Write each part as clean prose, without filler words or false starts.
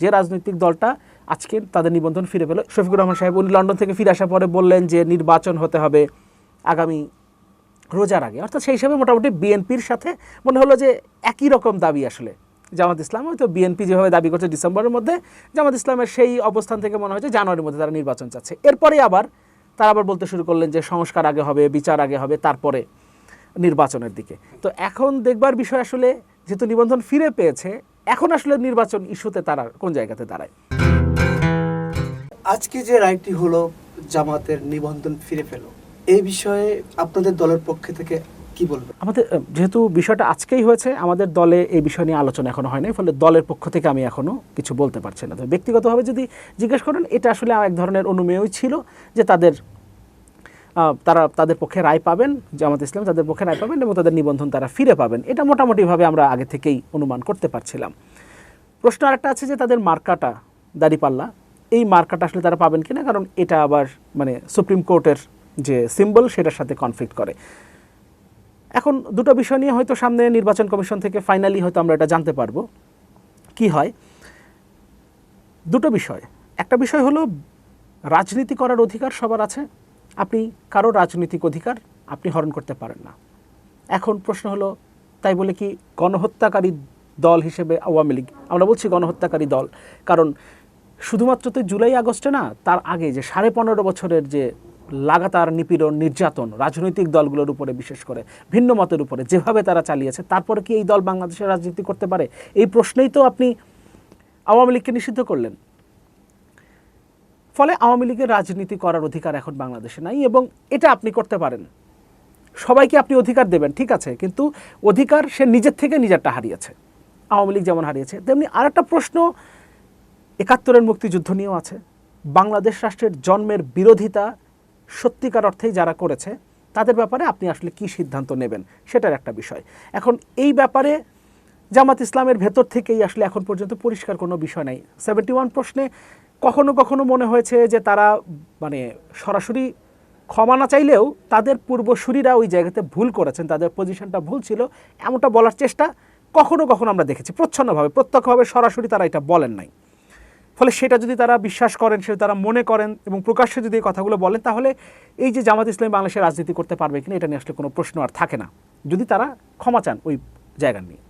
যে রাজনৈতিক দলটা আজকে তাদের নিবন্ধন ফিরে পেল। শফিকুর রহমান সাহেব উনি লন্ডন থেকে ফিরে আসার পরে বললেন যে নির্বাচন হতে হবে আগামী রোজার আগে, অর্থাৎ সেই হিসাবে মোটামুটি বিএনপির সাথে মনে হলো যে একই রকম দাবি আসলে জামাত ইসলাম, হয়তো বিএনপি যেভাবে দাবি করছে ডিসেম্বরের মধ্যে, জামাত ইসলামের সেই অবস্থান থেকে মনে হচ্ছে জানুয়ারির মধ্যে তারা নির্বাচন চাচ্ছে। এরপরে তারা আবার বলতে শুরু করলেন যে সংস্কার আগে হবে, বিচার আগে হবে, তারপরে নির্বাচনের দিকে। তো এখন দেখবার বিষয় আসলে যেহেতু নিবন্ধন ফিরে পেয়েছে, এখন আসলে নির্বাচন ইস্যুতে তারা কোন জায়গাতে দাঁড়ায়। আজকে যে রায়টি হলো জামাতের নিবন্ধন ফিরে পেল, এই বিষয়ে আপনাদের দলের পক্ষে থেকে কি বলবেন? আমাদের যেহেতু বিষয়টা আজকেই হয়েছে, আমাদের দলে এই বিষয় নিয়ে আলোচনা এখনো হয়নি, ফলে দলের পক্ষ থেকে আমি এখনো কিছু বলতে পারছি না। তো ব্যক্তিগতভাবে যদি জিজ্ঞেস করেন, এটা আসলে এক ধরনের অনুমেয়ই ছিল যে তারা তাদের পক্ষে রায় পাবেন, জামাত ইসলাম তাদের পক্ষে রায় পাবেন এবং তাদের নিবন্ধন তারা ফিরে পাবেন। এটা মোটামুটিভাবে আমরা আগে থেকেই অনুমান করতে পারছিলাম। প্রশ্ন আরেকটা আছে যে তাদের মার্কাটা দাঁড়িপাল্লা, এই মার্কাটা আসলে তারা পাবেন কিনা, কারণ এটা আবার মানে সুপ্রিম কোর্টের যে সিম্বল সেটার সাথে কনফ্লিক্ট করে। এখন দুটো বিষয় নিয়ে হয়তো সামনে নির্বাচন কমিশন থেকে ফাইনালি হয়তো আমরা এটা জানতে পারবো কি হয়। দুটো বিষয়, একটা বিষয় হলো রাজনীতি করার অধিকার সবার আছে, আপনি কারো রাজনৈতিক অধিকার আপনি হরণ করতে পারেন না। এখন প্রশ্ন হলো, তাই বলে কি গণহত্যাকারী দল হিসেবে আওয়ামী লীগ, আমরা বলছি গণহত্যাকারী দল কারণ শুধুমাত্র তো জুলাই আগস্টে না, তার আগে যে 15.5 বছরের যে লাগাতার নিপীড়ন নির্যাতন রাজনৈতিক দলগুলোর উপরে, বিশেষ করে ভিন্ন মতের উপরে যেভাবে তারা চালিয়েছে, তারপরে কি এই দল বাংলাদেশের রাজনীতি করতে পারে? এই প্রশ্নেই তো আপনি আওয়ামী লীগকে নিষিদ্ধ করলেন। ফলে আওয়ামী লীগের রাজনীতি করার অধিকার এখন বাংলাদেশে নাই, এবং এটা আপনি করতে পারেন, সবাইকে আপনি অধিকার দেবেন, ঠিক আছে, কিন্তু অধিকার সে নিজের থেকে নিজেরটা হারিয়েছে, আওয়ামী লীগ যেমন হারিয়েছে। তেমনি আরেকটা প্রশ্ন 71-এর মুক্তিযুদ্ধ নিয়েও আছে। বাংলাদেশ রাষ্ট্রের জন্মের বিরোধিতা সত্যিকার অর্থেই যারা করেছে তাদের ব্যাপারে আপনি আসলে কি সিদ্ধান্ত নেবেন, সেটার একটা বিষয়। এখন এই ব্যাপারে জামাত ইসলামের ভেতর থেকেই আসলে এখন পর্যন্ত পরিষ্কার কোনো বিষয় নাই। 71 প্রশ্নে কখনো কখনো মনে হয়েছে যে তারা মানে সরাসরি ক্ষমা না চাইলেও তাদের পূর্বসূরীরা ওই জায়গাতে ভুল করেছেন, তাদের পজিশনটা ভুল ছিল এমনটা বলার চেষ্টা কখনো কখনো আমরা দেখেছি, প্রচ্ছন্নভাবে, প্রত্যক্ষভাবে সরাসরি তারা এটা বলেন নাই। ফলে সেটা যদি তারা বিশ্বাস করেন, সেটা তারা মনে করেন এবং প্রকাশ্যে যদি এই কথাগুলো বলেন, তাহলে এই যে জামাত ইসলামী বাংলাদেশে রাজনীতি করতে পারবে কিনা এটা নিয়ে আসলে কোনো প্রশ্ন আর থাকে না, যদি তারা ক্ষমা চান ওই জায়গা নিয়ে।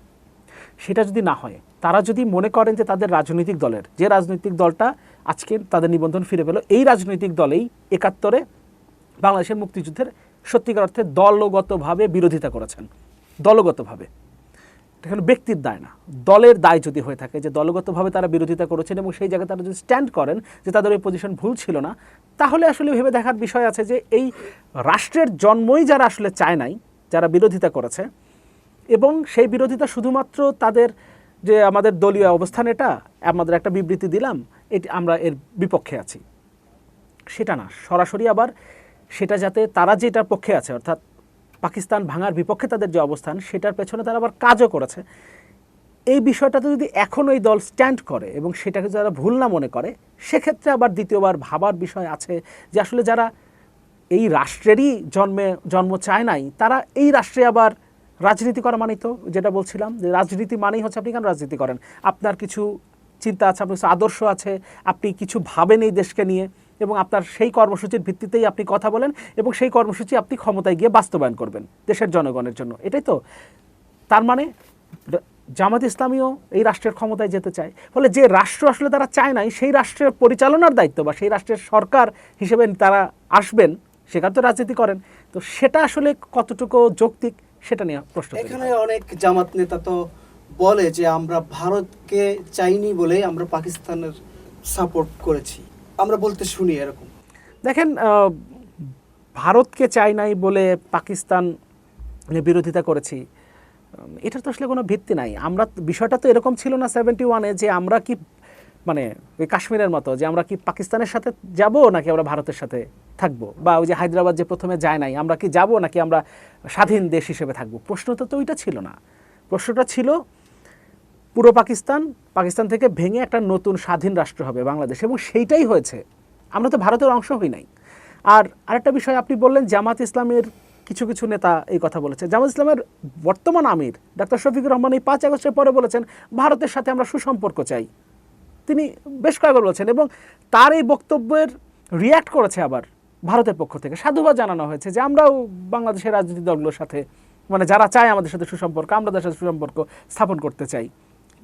সেটা যদি না হয়, তারা যদি মনে করেন যে তাদের রাজনৈতিক দলের, যে রাজনৈতিক দলটা আজকে তাদের নিবন্ধন ফিরে পেল, এই রাজনৈতিক দলেই 71-এ বাংলাদেশের মুক্তিযুদ্ধের সত্যিকার অর্থে দলগতভাবে বিরোধিতা করেছেন, দলগতভাবে, এখানে ব্যক্তির দায় না, দলের দায় যদি হয়ে থাকে যে দলগতভাবে তারা বিরোধিতা করেছেন এবং সেই জায়গায় তারা যদি স্ট্যান্ড করেন যে তাদের ওই পজিশন ভুল ছিল না, তাহলে আসলে ভেবে দেখার বিষয় আছে যে এই রাষ্ট্রের জন্মই যারা আসলে চায় নাই, যারা বিরোধিতা করেছে, এবং সেই বিরোধিতা শুধুমাত্র তাদের যে আমাদের দলীয় অবস্থান, এটা আমাদের একটা বিবৃতি দিলাম, এটি আমরা এর বিপক্ষে আছি, সেটা না, সরাসরি আবার সেটা যাতে তারা যেটার পক্ষে আছে, অর্থাৎ পাকিস্তান ভাঙার বিপক্ষে তাদের যে অবস্থান, সেটার পেছনে তারা আবার কাজও করেছে, এই বিষয়টাতে যদি এখন ওই দল স্ট্যান্ড করে এবং সেটাকে যারা ভুল না মনে করে, সেক্ষেত্রে আবার দ্বিতীয়বার ভাবার বিষয় আছে যে আসলে যারা এই রাষ্ট্রেরই জন্ম চায় নাই, তারা এই রাষ্ট্রে আবার রাজনীতি করা মানেই তো, যেটা বলছিলাম যে রাজনীতি মানেই হচ্ছে আপনি কেন রাজনীতি করেন, আপনার কিছু চিন্তা আছে, আপনার কিছু আদর্শ আছে, আপনি কিছু ভাবেন এই দেশকে নিয়ে, এবং আপনার সেই কর্মসূচির ভিত্তিতেই আপনি কথা বলেন এবং সেই কর্মসূচি আপনি ক্ষমতায় গিয়ে বাস্তবায়ন করবেন দেশের জনগণের জন্য, এটাই তো। তার মানে জামাত ইসলামীও এই রাষ্ট্রের ক্ষমতায় যেতে চায়, ফলে যে রাষ্ট্র আসলে তারা চায় নাই, সেই রাষ্ট্রের পরিচালনার দায়িত্ব বা সেই রাষ্ট্রের সরকার হিসেবে তারা আসবেন, সেখানে তো রাজনীতি করেন, তো সেটা আসলে কতটুকু যৌক্তিক সেটা নিয়ে প্রশ্ন। এখানে অনেক জামাত নেতা তো বলে যে আমরা ভারতকে চাইনি বলে আমরা পাকিস্তানের সাপোর্ট করেছি, আমরা বলতে শুনি এরকম। দেখেন, ভারতকে চাই নাই বলে পাকিস্তান বিরোধিতা করেছি, এটার তো আসলে কোনো ভিত্তি নাই। আমরা বিষয়টা তো এরকম ছিল না 71-এ যে আমরা কি মানে ওই কাশ্মীরের মতো যে আমরা কি পাকিস্তানের সাথে যাব নাকি আমরা ভারতের সাথে থাকবো, বা ওই যে হায়দ্রাবাদ যে প্রথমে যায় নাই, আমরা কি যাব নাকি আমরা স্বাধীন দেশ হিসেবে থাকবো, প্রশ্নটা তো ওইটা ছিল না। প্রশ্নটা ছিল পুরো পাকিস্তান থেকে ভেঙে একটা নতুন স্বাধীন রাষ্ট্র হবে বাংলাদেশ, এবং সেইটাই হয়েছে। আমরা তো ভারতের অংশ হই নাই। আর আরেকটা বিষয় আপনি বললেন, জামাত ইসলামের কিছু কিছু নেতা এই কথা বলেছে। জামাত ইসলামের বর্তমান আমির ডাক্তার শফিকুর রহমান এই 5 আগস্টের পরে বলেছেন ভারতের সাথে আমরা সুসম্পর্ক চাই। তিনি বেশ কয়েকবার বলেছেন, এবং তার এই বক্তব্যের রিয়্যাক্ট করেছে আবার ভারতের পক্ষ থেকে সাধুবাদ জানানো হয়েছে যে আমরাও বাংলাদেশের রাজনৈতিক দলগুলোর সাথে, মানে যারা চায় আমাদের সাথে সুসম্পর্ক, আমরা তাদের সাথে সুসম্পর্ক স্থাপন করতে চাই।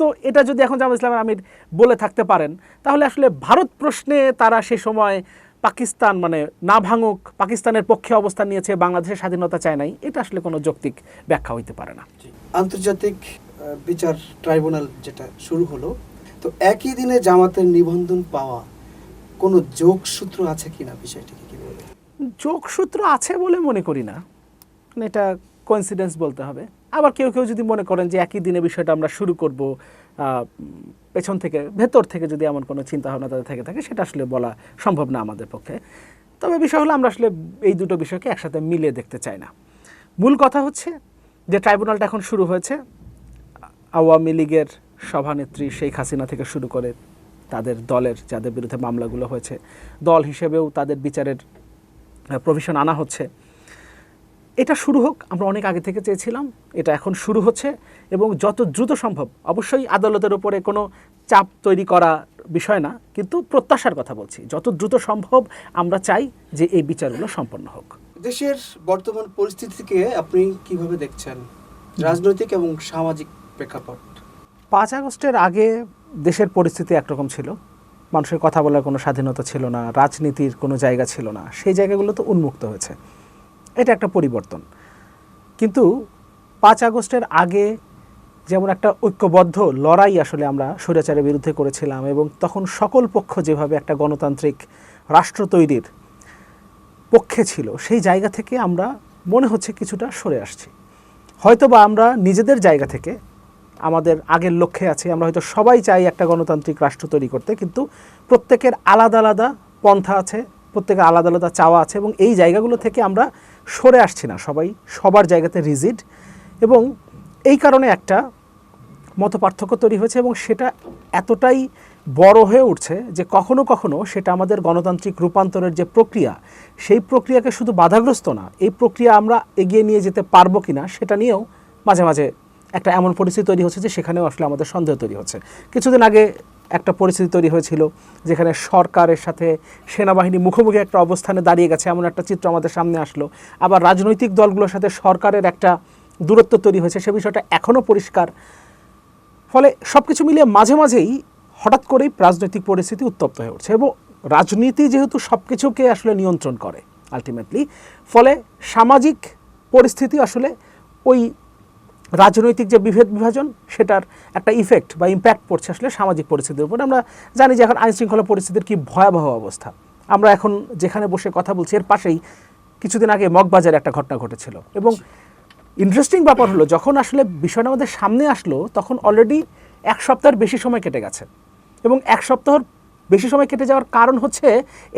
তো এটা যদি এখন জামাত ইসলামের আমির বলে থাকতে পারেন, তাহলে আসলে ভারত প্রশ্নে তারা সে সময় পাকিস্তান মানে না ভাঙুক, পাকিস্তানের পক্ষে অবস্থান নিয়েছে, বাংলাদেশের স্বাধীনতা চায় নাই, এটা আসলে কোনো যৌক্তিক ব্যাখ্যা হইতে পারে না। আন্তর্জাতিক বিচার ট্রাইব্যুনাল যেটা শুরু হলো, তো একই দিনে জামাতের নিবন্ধন পাওয়া কোনো যোগসূত্র আছে কিনা, বিষয়টিকে কি বলবেন? যোগসূত্র আছে বলে মনে করি না, মানে এটা কোইন্সিডেন্স বলতে হবে। আবার কেউ কেউ যদি মনে করেন যে একই দিনে বিষয়টা আমরা শুরু করব, পেছন থেকে ভেতর থেকে যদি এমন কোনো চিন্তাভাবনা তাদের থেকে থাকে, সেটা আসলে বলা সম্ভব না আমাদের পক্ষে। তবে বিষয় হলো আমরা আসলে এই দুটো বিষয়কে একসাথে মিলিয়ে দেখতে চাই না। মূল কথা হচ্ছে যে ট্রাইব্যুনালটা এখন শুরু হয়েছে, আওয়ামী লীগের সভানেত্রী শেখ হাসিনা থেকে শুরু করে তাদের দলের যাদের বিরুদ্ধে মামলাগুলো হয়েছে, দল হিসেবেও তাদের বিচারের প্রভিশন আনা হচ্ছে। এটা শুরু হোক, আমরা অনেক আগে থেকে চেয়েছিলাম, এটা এখন শুরু হচ্ছে, এবং যত দ্রুত সম্ভব, অবশ্যই আদালতের উপরে কোনো চাপ তৈরি করা বিষয় না, কিন্তু প্রত্যাশার কথা বলছি, যত দ্রুত সম্ভব আমরা চাই যে এই বিচারগুলো সম্পন্ন হোক। দেশের বর্তমান পরিস্থিতিকে আপনি কিভাবে দেখছেন, রাজনৈতিক এবং সামাজিক প্রেক্ষাপট? 5 আগস্টের আগে দেশের পরিস্থিতি একরকম ছিল, মানুষের কথা বলার কোনো স্বাধীনতা ছিল না, রাজনীতির কোনো জায়গা ছিল না, সেই জায়গাগুলো তো উন্মুক্ত হয়েছে, এটা একটা পরিবর্তন। কিন্তু 5 আগস্টের আগে যেমন একটা ঐক্যবদ্ধ লড়াই আসলে আমরা স্বৈরাচারের বিরুদ্ধে করেছিলাম, এবং তখন সকল পক্ষ যেভাবে একটা গণতান্ত্রিক রাষ্ট্র তৈরির পক্ষে ছিল, সেই জায়গা থেকে আমরা মনে হচ্ছে কিছুটা সরে আসছি। হয়তোবা আমরা নিজেদের জায়গা থেকে আমাদের আগের লক্ষ্যে আছি, আমরা হয়তো সবাই চাই একটা গণতান্ত্রিক রাষ্ট্র তৈরি করতে, কিন্তু প্রত্যেকের আলাদা আলাদা পন্থা আছে, প্রত্যেকের আলাদা আলাদা চাওয়া আছে, এবং এই জায়গাগুলো থেকে আমরা সরে আসছি না, সবাই সবার জায়গাতে রিজিড, এবং এই কারণে একটা মতপার্থক্য তৈরি হয়েছে, এবং সেটা এতটাই বড় হয়ে উঠছে যে কখনো কখনো সেটা আমাদের গণতান্ত্রিক রূপান্তরের যে প্রক্রিয়া, সেই প্রক্রিয়াকে শুধু বাধাগ্রস্ত না, এই প্রক্রিয়া আমরা এগিয়ে নিয়ে যেতে পারবো কিনা সেটা নিয়েও মাঝে মাঝে একটা এমন পরিস্থিতি তৈরি হচ্ছে যে সেখানেও আসলে আমাদের সন্দেহ তৈরি হচ্ছে। কিছুদিন আগে একটা পরিস্থিতি তৈরি হয়েছিল যেখানে সরকারের সাথে সেনাবাহিনী মুখোমুখি একটা অবস্থানে দাঁড়িয়ে গেছে, এমন একটা চিত্র আমাদের সামনে আসলো। আবার রাজনৈতিক দলগুলোর সাথে সরকারের একটা দূরত্ব তৈরি হয়েছে, সে বিষয়টা এখনও পরিষ্কার। ফলে সব কিছু মিলিয়ে মাঝে মাঝেই হঠাৎ করেই রাজনৈতিক পরিস্থিতি উত্তপ্ত হয়ে উঠছে, এবং রাজনীতি যেহেতু সব কিছুকে আসলে নিয়ন্ত্রণ করে আলটিমেটলি, ফলে সামাজিক পরিস্থিতি আসলে ওই রাজনৈতিক যে বিভাজন সেটার একটা ইফেক্ট বা ইম্প্যাক্ট পড়ছে আসলে সামাজিক পরিস্থিতির উপর। আমরা জানি যে এখন আইনশৃঙ্খলা পরিস্থিতির কি ভয়াবহ অবস্থা। আমরা এখন যেখানে বসে কথা বলছি এর পাশেই কিছুদিন আগে মগবাজারে একটা ঘটনা ঘটেছিল, এবং ইন্টারেস্টিং ব্যাপার হলো যখন আসলে বিষয়টা আমাদের সামনে আসলো তখন অলরেডি 1 সপ্তাহের বেশি সময় কেটে গেছে, এবং 1 সপ্তাহের বেশি সময় কেটে যাওয়ার কারণ হচ্ছে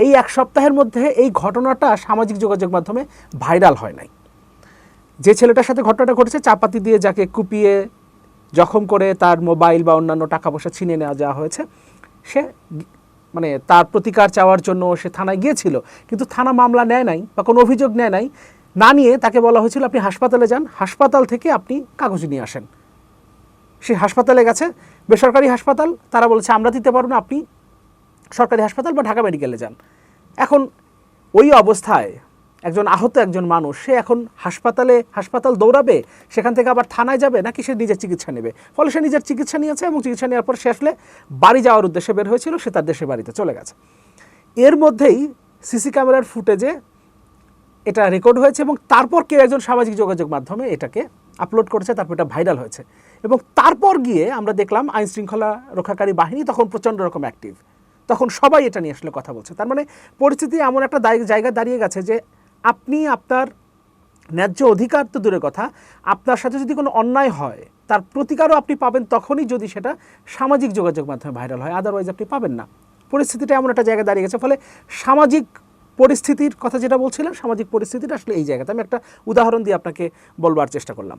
এই 1 সপ্তাহের মধ্যে এই ঘটনাটা সামাজিক যোগাযোগ মাধ্যমে ভাইরাল হয় নাই। যে ছেলেটার সাথে ঘটনাটা ঘটেছে, চাপাতি দিয়ে যাকে কুপিয়ে জখম করে তার মোবাইল বা অন্যান্য টাকা পয়সা ছিনিয়ে নেওয়া যাওয়া হয়েছে, সে মানে তার প্রতিকার চাওয়ার জন্য সে থানায় গিয়েছিল, কিন্তু থানা মামলা নেয় নাই বা কোনো অভিযোগ নেয় নাই, না নিয়ে তাকে বলা হয়েছিল আপনি হাসপাতালে যান, হাসপাতাল থেকে আপনি কাগজ নিয়ে আসেন। সে হাসপাতালে গেছে, বেসরকারি হাসপাতাল, তারা বলেছে আমরা দিতে পারবো না, আপনি সরকারি হাসপাতাল বা ঢাকা মেডিকেলে যান। এখন ওই অবস্থায় একজন আহত একজন মানুষ, সে এখন হাসপাতাল দৌড়াবে, সেখান থেকে আবার থানায় যাবে, নাকি সে নিজের চিকিৎসা নেবে? ফলে সে নিজের চিকিৎসা নিয়েছে, এবং চিকিৎসা নেওয়ার পর সে আসলে বাড়ি যাওয়ার উদ্দেশ্যে বের হয়েছিল, সে তার দেশের বাড়িতে চলে গেছে। এর মধ্যেই সিসি ক্যামেরার ফুটেজে এটা রেকর্ড হয়েছে, এবং তারপর কেউ একজন সামাজিক যোগাযোগ মাধ্যমে এটাকে আপলোড করেছে, তারপর এটা ভাইরাল হয়েছে, এবং তারপর গিয়ে আমরা দেখলাম আইন শৃঙ্খলা রক্ষাকারী বাহিনী তখন প্রচণ্ড রকম অ্যাক্টিভ, তখন সবাই এটা নিয়ে আসলে কথা বলছে। তার মানে পরিস্থিতি এমন একটা জায়গায় দাঁড়িয়ে গেছে যে আপনি আপনার ন্যায্য অধিকার তো দূরের কথা, আপনার সাথে যদি কোনো অন্যায় হয় তার প্রতিকারও আপনি পাবেন তখনই যদি সেটা সামাজিক যোগাযোগ মাধ্যমে ভাইরাল হয়, আদারওয়াইজ আপনি পাবেন না। পরিস্থিতিটা এমন একটা জায়গায় দাঁড়িয়ে গেছে। ফলে সামাজিক পরিস্থিতির কথা যেটা বলছিলাম, সামাজিক পরিস্থিতিটা আসলে এই জায়গাতে আমি একটা উদাহরণ দিয়ে আপনাকে বলবার চেষ্টা করলাম।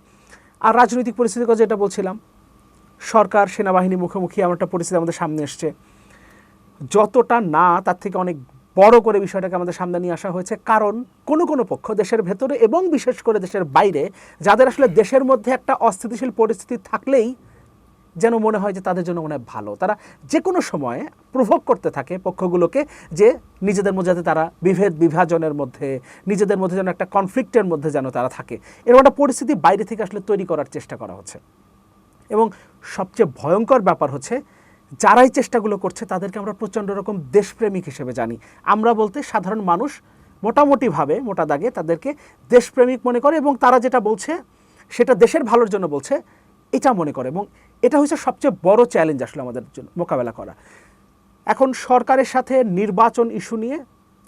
আর রাজনৈতিক পরিস্থিতির কথা যেটা বলছিলাম, সরকার সেনাবাহিনী মুখোমুখি এমন একটা পরিস্থিতি আমাদের সামনে এসছে, যতটা না তার থেকে অনেক বড় করে বিষয়টাকে আমাদের সামনে নিয়ে আসা হয়েছে। কারণ কোনো পক্ষ দেশের ভেতরে এবং বিশেষ করে দেশের বাইরে, যাদের আসলে দেশের মধ্যে একটা অস্থিতিশীল পরিস্থিতি থাকলেই যেন মনে হয় যে তাদের জন্য মনে হয় ভালো। তারা যে কোনো সময়ে প্রভোগ করতে থাকে পক্ষগুলোকে যে নিজেদের মধ্যে যাতে তারা বিভাজনের মধ্যে, নিজেদের মধ্যে যেন একটা কনফ্লিক্টের মধ্যে যেন তারা থাকে, এরকম একটা পরিস্থিতি বাইরে থেকে আসলে তৈরি করার চেষ্টা করা হচ্ছে। এবং সবচেয়ে ভয়ঙ্কর ব্যাপার হচ্ছে যারাই চেষ্টাগুলো করছে তাদেরকে আমরা প্রচণ্ড রকম দেশপ্রেমিক হিসেবে জানি। আমরা বলতে সাধারণ মানুষ মোটামুটিভাবে মোটা দাগে তাদেরকে দেশপ্রেমিক মনে করে এবং তারা যেটা বলছে সেটা দেশের ভালোর জন্য বলছে এটা মনে করে। এবং এটা হচ্ছে সবচেয়ে বড় চ্যালেঞ্জ আসলে আমাদের জন্য মোকাবেলা করা। এখন সরকারের সাথে নির্বাচন ইস্যু নিয়ে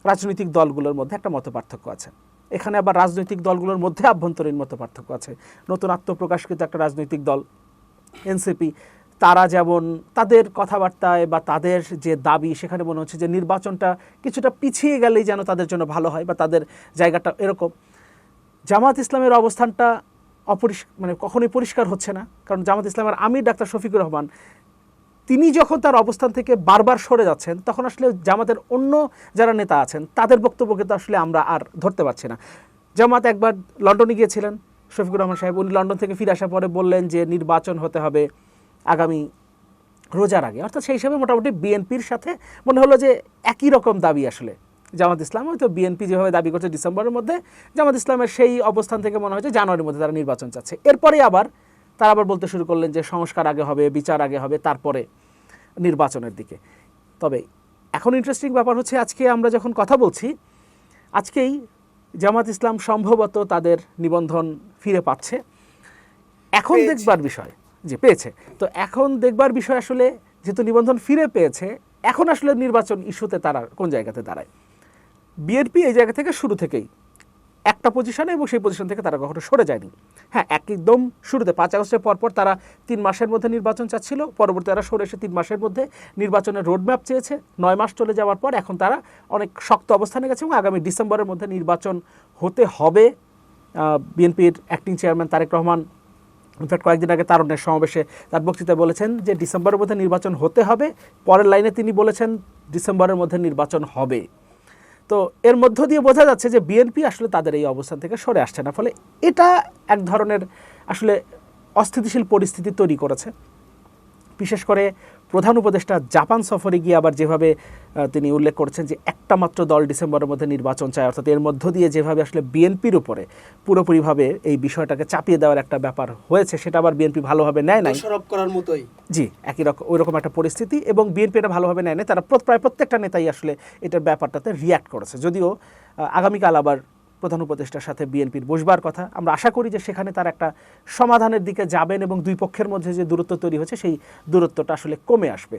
রাজনৈতিক দলগুলোর মধ্যে একটা মতপার্থক্য আছে। এখানে আবার রাজনৈতিক দলগুলোর মধ্যে আভ্যন্তরীণ মতপার্থক্য আছে। নতুন আত্মপ্রকাশকৃত একটা রাজনৈতিক দল এনসিপি, তারা যেমন তাদের কথাবার্তায় বা তাদের যে দাবি সেখানে মনে হচ্ছে যে নির্বাচনটা কিছুটা পিছিয়ে গেলেই যেন তাদের জন্য ভালো হয় বা তাদের জায়গাটা এরকম। জামাত ইসলামের অবস্থানটা মানে কখনোই পরিষ্কার হচ্ছে না, কারণ জামাত ইসলামের আমির ডাক্তার শফিকুর রহমান তিনি যখন তার অবস্থান থেকে বারবার সরে যাচ্ছেন তখন আসলে জামাতের অন্য যারা নেতা আছেন তাদের বক্তব্যকে তো আসলে আমরা আর ধরতে পারছি না। জামাত একবার লন্ডনে গিয়েছিলেন, শফিকুর রহমান সাহেব উনি লন্ডন থেকে ফিরে আসার পরে বললেন যে নির্বাচন হতে হবে আগামী রোজার আগে, অর্থাৎ সেই হিসাবে মোটামুটি বিএনপির সাথে মনে হলো যে একই রকম দাবি আসলে জামাত ইসলাম, হয়তো বিএনপি যেভাবে দাবি করছে ডিসেম্বরের মধ্যে, জামাত ইসলামের সেই অবস্থান থেকে মনে হচ্ছে জানুয়ারির মধ্যে তারা নির্বাচন চাচ্ছে। এরপরে আবার তারা আবার বলতে শুরু করলেন যে সংস্কার আগে হবে, বিচার আগে হবে, তারপরে নির্বাচনের দিকে। তবে এখন ইন্টারেস্টিং ব্যাপার হচ্ছে আজকে আমরা যখন কথা বলছি আজকেই জামাত ইসলাম সম্ভবত তাদের নিবন্ধন ফিরে পাচ্ছে। এখন দেখবার বিষয় যে পেয়েছে, তো এখন দেখবার বিষয় আসলে যেহেতু নিবন্ধন ফিরে পেয়েছে এখন আসলে নির্বাচন ইস্যুতে তারা কোন জায়গাতে দাঁড়ায়। বিএনপি এই জায়গা থেকে শুরু থেকেই একটা পজিশনে এবং সেই পজিশন থেকে তারা কখনো সরে যায়নি। হ্যাঁ, একদম শুরুতে 5 আগস্টের পরপর তারা 3 মাসের মধ্যে নির্বাচন চাচ্ছিল, পরবর্তী তারা সরে এসে 3 মাসের মধ্যে নির্বাচনের রোডম্যাপ চেয়েছে। 9 মাস চলে যাওয়ার পর এখন তারা অনেক শক্ত অবস্থানে গেছে এবং আগামী ডিসেম্বরের মধ্যে নির্বাচন হতে হবে। বিএনপির acting chairman Tarek Rahman in fact কয়েকদিন আগে তারুণ্যের সমাবেশে তার বক্তৃতায় বলেছেন যে ডিসেম্বরের মধ্যে নির্বাচন হতে হবে, পরের লাইনে তিনি বলেছেন ডিসেম্বরের মধ্যে নির্বাচন হবে। তো এর মধ্য দিয়ে বোঝা যাচ্ছে যে বিএনপি আসলে তাদের এই অবস্থান থেকে সরে আসছে না, ফলে এটা এক ধরনের আসলে অস্থিতিশীল পরিস্থিতি তৈরি করেছে। বিশেষ করে প্রধান উপদেষ্টা জাপান সফরে গিয়ে আবার যেভাবে তিনি উল্লেখ করেছেন যে একটা মাত্র দল ডিসেম্বরের মধ্যে নির্বাচন চায়, অর্থাৎ এর মধ্য দিয়ে যেভাবে আসলে বিএনপির উপরে পুরোপুরিভাবে এই বিষয়টাকে চাপিয়ে দেওয়ার একটা ব্যাপার হয়েছে, সেটা আবার বিএনপি ভালোভাবে নেয় নাই, দোষারোপ করার মতোই। জি, একই রকম ওই রকম একটা পরিস্থিতি এবং বিএনপি এটা ভালোভাবে নেয় নাই। তারা প্রায় প্রত্যেকটা নেতাই আসলে এটার ব্যাপারটাতে রিয়্যাক্ট করেছে। যদিও আগামীকাল আবার প্রধান উপদেষ্টার সাথে বিএনপির বসবার কথা, আমরা আশা করি যে সেখানে তার একটা সমাধানের দিকে যাবেন এবং দুই পক্ষের মধ্যে যে দূরত্ব তৈরি হয়েছে সেই দূরত্বটা আসলে কমে আসবে।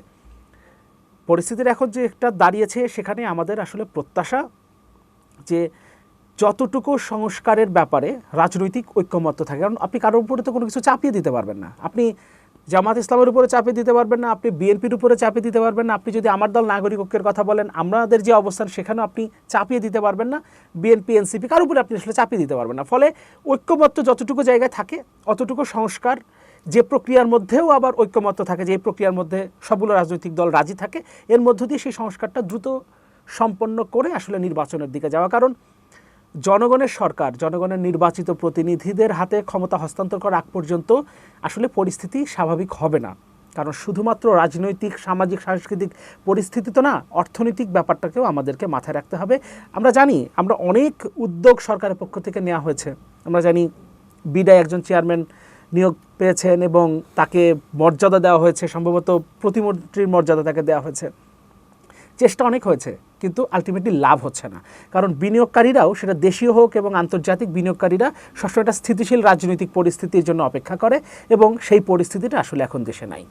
পরিস্থিতির এখন যে একটা দাঁড়িয়েছে সেখানে আমাদের আসলে প্রত্যাশা যে যতটুকু সংস্কারের ব্যাপারে রাজনৈতিক ঐক্যমত্য থাকে, কারণ আপনি কারোর উপরে তো কোনো কিছু চাপিয়ে দিতে পারবেন না। আপনি জামাত ইসলামের উপরে চাপিয়ে দিতে পারবেন না, আপনি বিএনপির উপরে চাপিয়ে দিতে পারবেন না, আপনি যদি আমার দল নাগরিক ঐক্যের কথা বলেন আমাদের যে অবস্থান সেখানেও আপনি চাপিয়ে দিতে পারবেন না, বিএনপি এনসিপি কারোর উপরে আপনি আসলে চাপিয়ে দিতে পারবেন না। ফলে ঐক্যমত্য যতটুকু জায়গায় থাকে অতটুকু সংস্কার, যে প্রক্রিয়ার মধ্যেও আবার ঐক্যমত্য থাকে, যে প্রক্রিয়ার মধ্যে সবগুলো রাজনৈতিক দল রাজি থাকে, এর মধ্য দিয়ে সেই সংস্কারটা দ্রুত সম্পন্ন করে আসলে নির্বাচনের দিকে যাওয়া। কারণ জনগণের সরকার, জনগণের নির্বাচিত প্রতিনিধিদের হাতে ক্ষমতা হস্তান্তর করার আগ পর্যন্ত আসলে পরিস্থিতি স্বাভাবিক হবে না। কারণ শুধুমাত্র রাজনৈতিক, সামাজিক, সাংস্কৃতিক পরিস্থিতি তো না, অর্থনৈতিক ব্যাপারটাকেও আমাদেরকে মাথায় রাখতে হবে। আমরা জানি আমরা অনেক উদ্যোগ সরকারের পক্ষ থেকে নেওয়া হয়েছে। আমরা জানি বিডায় একজন চেয়ারম্যান নিয়োগ পেয়েছেন এবং তাকে মর্যাদা দেওয়া হয়েছে, সম্ভবত প্রতিমন্ত্রীর মর্যাদা তাকে দেওয়া হয়েছে। চেষ্টা অনেক হয়েছে কিন্তু আলটিমেটলি লাভ হচ্ছে না, কারণ বিনিয়োগকারীরাও সেটা দেশীয় হোক এবং আন্তর্জাতিক বিনিয়োগকারীরা সবসময় একটা স্থিতিশীল রাজনৈতিক পরিস্থিতির জন্য অপেক্ষা করে এবং সেই পরিস্থিতিটা আসলে এখন দেশে নাই।